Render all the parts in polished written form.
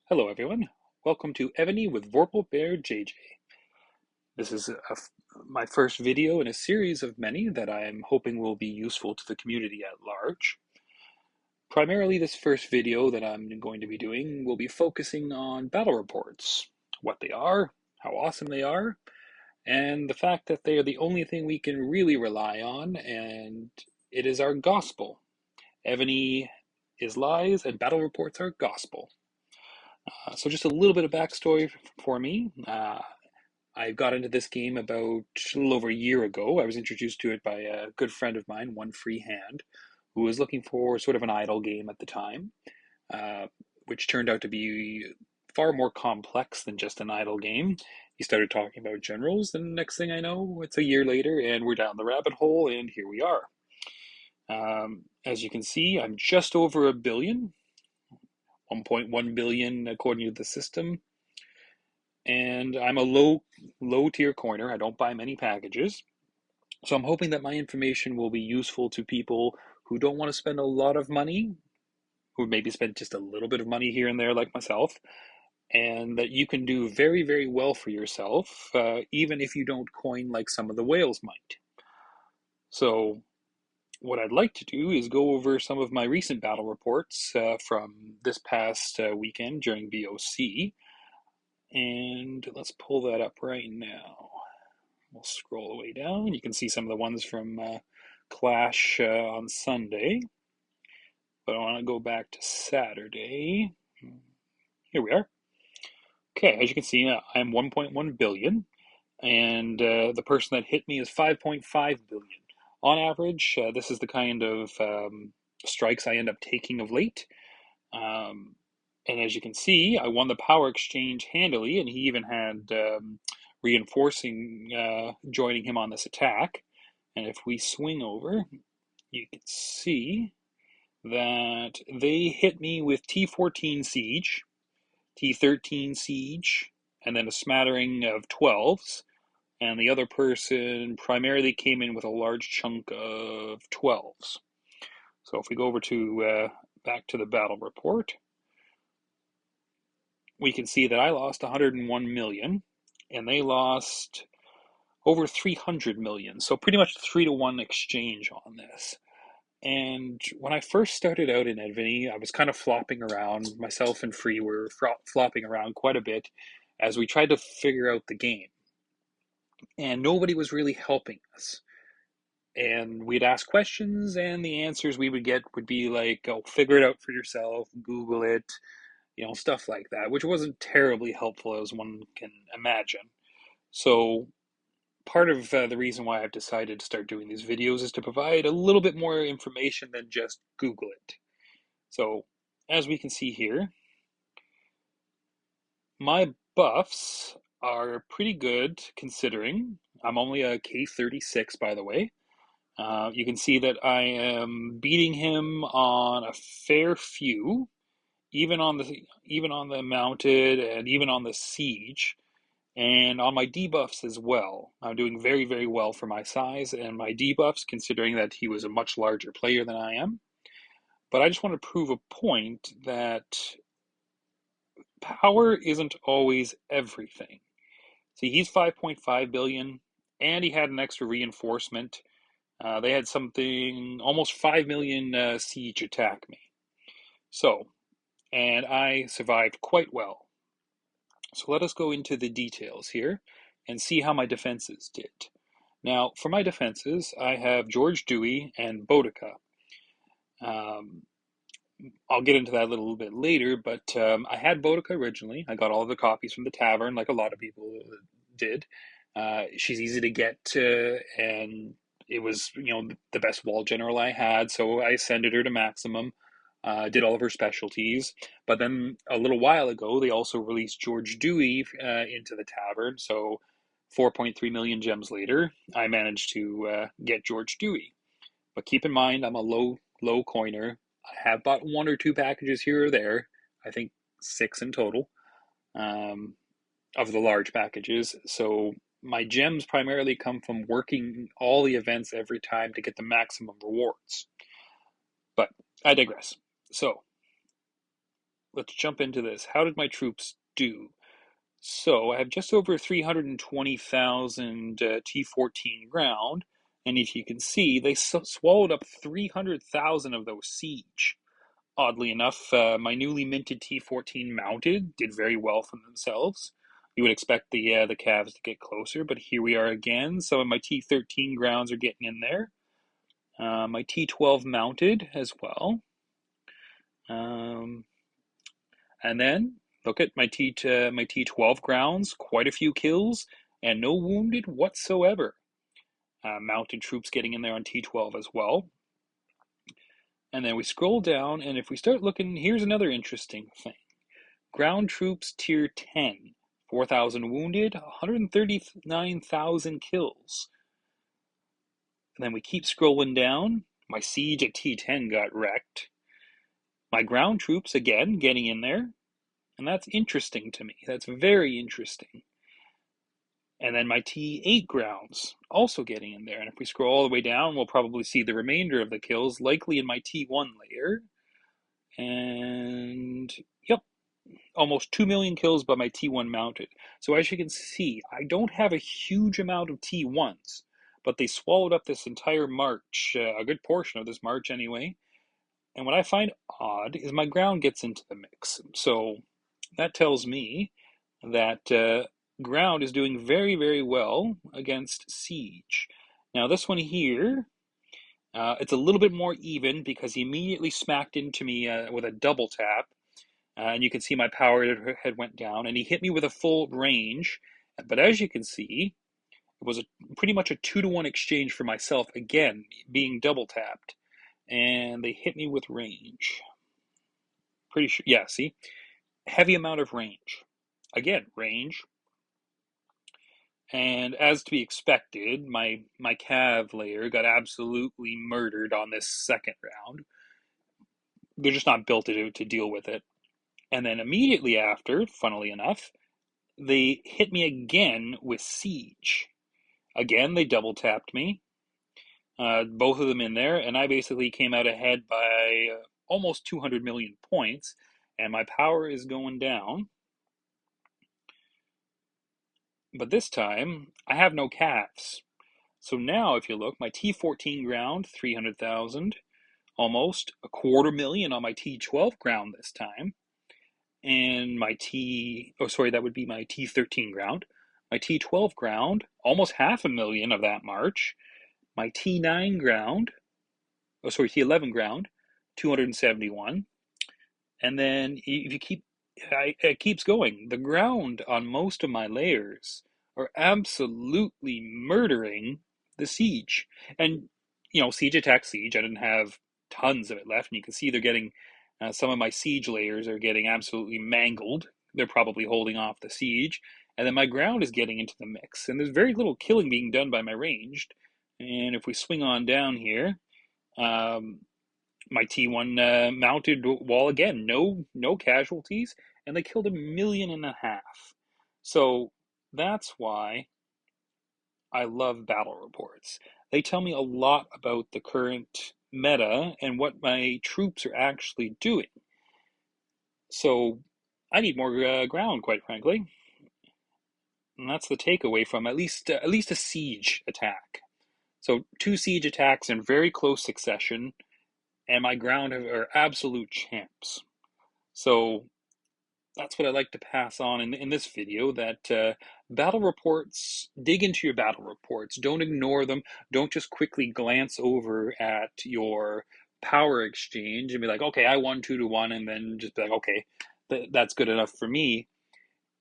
Hello everyone, welcome to Evony with VorpalBear JJ. This is my first video in a series of many that I am hoping will be useful to the community at large. Primarily this first video that I'm going to be doing will be focusing on battle reports, what they are, how awesome they are, and the fact that they are the only thing we can really rely on, and it is our gospel. Evony is lies and battle reports are gospel. So just a little bit of backstory for me. I got into this game about a little over a year ago. I was introduced to it by a good friend of mine, One Free Hand, who was looking for sort of an idle game at the time, uh, which turned out to be far more complex than just an idle game. He started talking about generals, and next thing I know, it's a year later, and we're down the rabbit hole, and here we are. As you can see, I'm just over a billion, 1.1 billion according to the system. And I'm a low tier coiner. I don't buy many packages. So I'm hoping that my information will be useful to people who don't want to spend a lot of money, who maybe spend just a little bit of money here and there like myself, and that you can do very, very well for yourself, even if you don't coin like some of the whales might. So what I'd like to do is go over some of my recent battle reports from this past weekend during VOC. And let's pull that up right now. We'll scroll the way down. You can see some of the ones from Clash on Sunday. But I want to go back to Saturday. Here we are. Okay, as you can see, I'm 1.1 billion, and the person that hit me is 5.5 billion. On average, this is the kind of strikes I end up taking of late. Um, and as you can see, I won the power exchange handily, and he even had reinforcing joining him on this attack. And if we swing over, you can see that they hit me with T14 Siege, T13 Siege, and then a smattering of 12s. And the other person primarily came in with a large chunk of 12s. So if we go over to back to the battle report, we can see that I lost 101 million and they lost over 300 million. So pretty much 3-to-1 exchange on this. And when I first started out in Evony, I was kind of flopping around. Myself and Free were flopping around quite a bit as we tried to figure out the game. And nobody was really helping us. And we'd ask questions, and the answers we would get would be like, oh, figure it out for yourself, Google it, stuff like that, which wasn't terribly helpful as one can imagine. So part of the reason why I've decided to start doing these videos is to provide a little bit more information than just Google it. So as we can see here, my buffs are pretty good considering. I'm only a K36, by the way. You can see that I am beating him on a fair few, even on the mounted and even on the siege. And on my debuffs as well. I'm doing very, very well for my size and my debuffs, considering that he was a much larger player than I am. But I just want to prove a point that power isn't always everything. See, he's 5.5 billion, and he had an extra reinforcement. They had something, almost 5 million siege attack me. So, and I survived quite well. So let us go into the details here and see how my defenses did. Now, for my defenses, I have George Dewey and Boudica. Um, I'll get into that a little bit later, but I had Boudica originally. I got all of the copies from the tavern, like a lot of people did. She's easy to get, and it was, the best wall general I had, so I ascended her to maximum. Did all of her specialties, but then a little while ago, they also released George Dewey into the tavern. So 4.3 million gems later, I managed to get George Dewey. But keep in mind, I'm a low coiner. I have bought 1 or 2 packages here or there. I think 6 in total um, of the large packages. So my gems primarily come from working all the events every time to get the maximum rewards. But I digress. So let's jump into this. How did my troops do? So I have just over 320,000 T14 ground, and if you can see, they swallowed up 300,000 of those siege. Oddly enough, my newly minted T14 mounted did very well for themselves. You would expect the calves to get closer, but here we are again. Some of my T13 grounds are getting in there. My T12 mounted as well. And then look at my T12 grounds, quite a few kills, and no wounded whatsoever. Mounted troops getting in there on T12 as well. And then we scroll down, and if we start looking, here's another interesting thing. Ground troops tier 10, 4,000 wounded, 139,000 kills. And then we keep scrolling down. My siege at T10 got wrecked. My ground troops, again, getting in there. And that's interesting to me. That's very interesting. And then my T8 grounds also getting in there. And if we scroll all the way down, we'll probably see the remainder of the kills, likely in my T1 layer. And yep, almost 2 million kills by my T1 mounted. So as you can see, I don't have a huge amount of T1s, but they swallowed up this entire march, a good portion of this march anyway. And what I find odd is my ground gets into the mix. So that tells me that ground is doing very, very well against siege. Now this one here, it's a little bit more even because he immediately smacked into me with a double tap. And you can see my power had went down, and he hit me with a full range. But as you can see, it was pretty much a 2-to-1 exchange for myself, again, being double tapped. And they hit me with range. Pretty sure, yeah, see? Heavy amount of range. Again, range. And as to be expected, my cav layer got absolutely murdered on this second round. They're just not built to deal with it. And then immediately after, funnily enough, they hit me again with siege. Again, they double tapped me. Both of them in there, and I basically came out ahead by almost 200 million points, and my power is going down. But this time, I have no calves. So now, if you look, my T14 ground, 300,000, almost a 250,000 on my T12 ground this time. And my that would be my T13 ground. My T12 ground, almost 500,000 of that march. My T9 ground, T11 ground, 271. And then if you it keeps going. The ground on most of my layers are absolutely murdering the siege. And, siege attack siege, I didn't have tons of it left. And you can see they're getting, some of my siege layers are getting absolutely mangled. They're probably holding off the siege. And then my ground is getting into the mix. And there's very little killing being done by my ranged. And if we swing on down here, my T1 mounted wall again, no casualties, and they killed 1.5 million. So that's why I love battle reports. They tell me a lot about the current meta and what my troops are actually doing. So I need more ground, quite frankly. And that's the takeaway from at least a siege attack. So 2 siege attacks in very close succession, and my ground are absolute champs. So that's what I'd like to pass on in this video, that battle reports, dig into your battle reports. Don't ignore them. Don't just quickly glance over at your power exchange and be like, okay, I won 2-to-1, and then just be like, okay, that's good enough for me.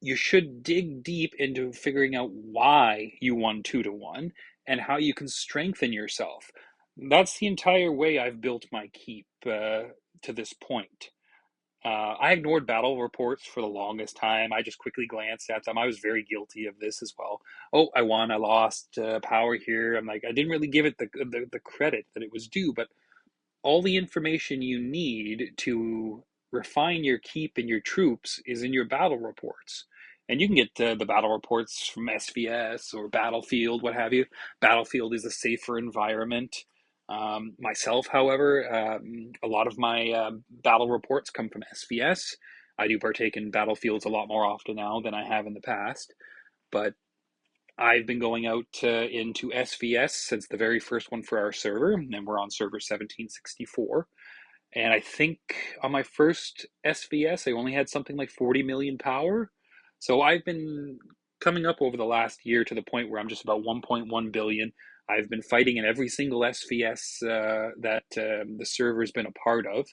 You should dig deep into figuring out why you won 2-to-1 and how you can strengthen yourself. That's the entire way I've built my keep to this point. I ignored battle reports for the longest time. I just quickly glanced at them. I was very guilty of this as well. Oh, I won, I lost power here. I'm like, I didn't really give it the credit that it was due, but all the information you need to refine your keep and your troops is in your battle reports. And you can get the battle reports from SVS or Battlefield, what have you. Battlefield is a safer environment. Myself, however, a lot of my battle reports come from SVS. I do partake in battlefields a lot more often now than I have in the past, but I've been going out into SVS since the very first one for our server, and we're on server 1764. And I think on my first SVS, I only had something like 40 million power. So I've been coming up over the last year to the point where I'm just about 1.1 billion. I've been fighting in every single SVS that the server's been a part of.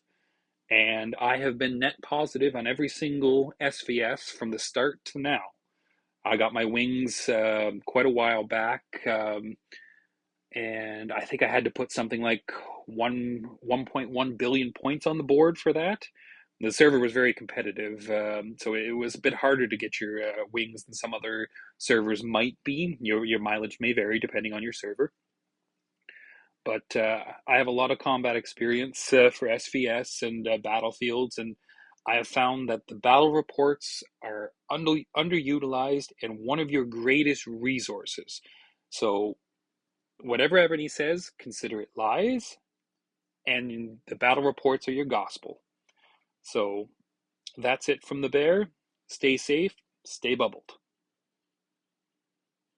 And I have been net positive on every single SVS from the start to now. I got my wings quite a while back. And I think I had to put something like 1.1 billion points on the board for that. The server was very competitive, so it was a bit harder to get your wings than some other servers might be. Your mileage may vary depending on your server, but I have a lot of combat experience for SVS and battlefields, and I have found that the battle reports are underutilized and one of your greatest resources. So whatever Evony says, consider it lies, and the battle reports are your gospel. So that's it from the bear. Stay safe, stay bubbled.